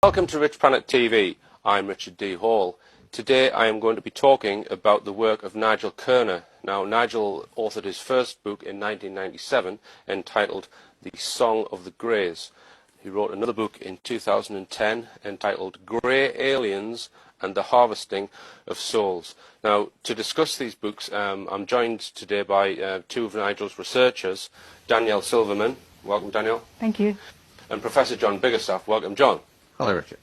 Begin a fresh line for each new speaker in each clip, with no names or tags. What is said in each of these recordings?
Welcome to Rich Planet TV. I'm Richard D. Hall. Today I am going to be talking about the work of Nigel Kerner. Now, Nigel authored his first book in 1997 entitled The Song of the Greys. He wrote another book in 2010 entitled Grey Aliens and the Harvesting of Souls. Now, to discuss these books, I'm joined today by two of Nigel's researchers, Danielle Silverman. Welcome, Danielle.
Thank you.
And Professor John Biggerstaff. Welcome, John.
Hello, Richard.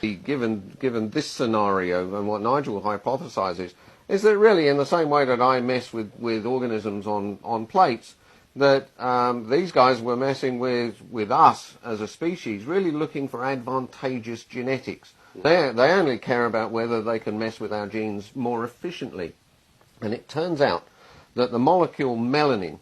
Given this scenario, and what Nigel hypothesizes is that really in the same way that I mess with organisms on plates, that these guys were messing with us as a species, really looking for advantageous genetics. They only care about whether they can mess with our genes more efficiently. And it turns out that the molecule melanin,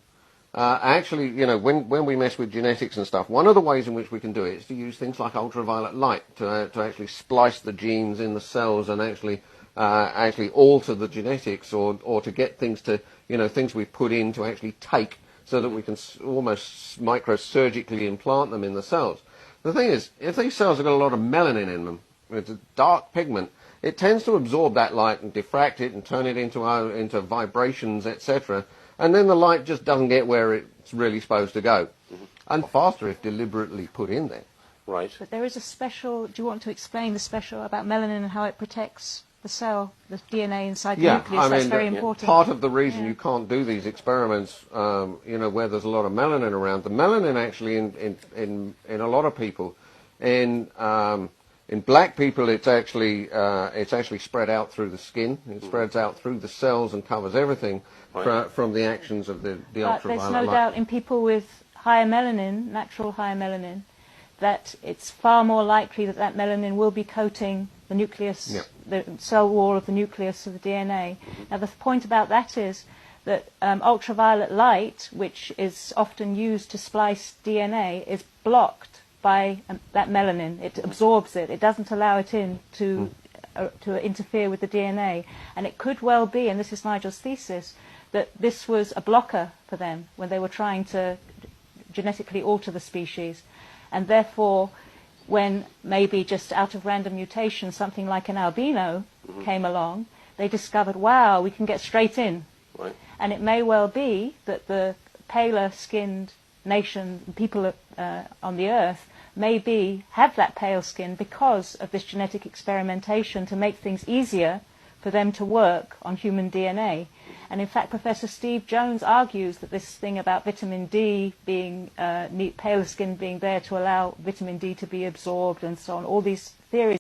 actually, you know, when we mess with genetics and stuff, one of the ways in which we can do it is to use things like ultraviolet light to actually splice the genes in the cells and actually alter the genetics, or to get things to, you know, things we put in to actually take, so that we can almost microsurgically implant them in the cells. The thing is, if these cells have got a lot of melanin in them, it's a dark pigment, it tends to absorb that light and diffract it and turn it into vibrations, etc. And then the light just doesn't get where it's really supposed to go. And faster if deliberately put in there.
Right.
But there is a special, do you want to explain the special about melanin and how it protects the cell, the DNA inside the nucleus? That's very important.
Part of the reason you can't do these experiments, you know, where there's a lot of melanin around, the melanin actually in a lot of people, in black people, it's actually spread out through the skin. It spreads out through the cells and covers everything from the actions of the ultraviolet light.
There's no doubt in people with higher melanin, natural higher melanin, that it's far more likely that melanin will be coating the nucleus, the cell wall of the nucleus of the DNA. Now, the point about that is that ultraviolet light, which is often used to splice DNA, is blocked by that melanin. It absorbs it. It doesn't allow it in to interfere with the DNA. And it could well be, and this is Nigel's thesis, that this was a blocker for them when they were trying to genetically alter the species. And therefore, when maybe just out of random mutation something like an albino came along, they discovered, wow, we can get straight in.
Right.
And it may well be that the paler-skinned nation, people on the Earth, have that pale skin because of this genetic experimentation to make things easier for them to work on human DNA. And in fact, Professor Steve Jones argues that this thing about vitamin D being, paler skin being there to allow vitamin D to be absorbed and so on, all these theories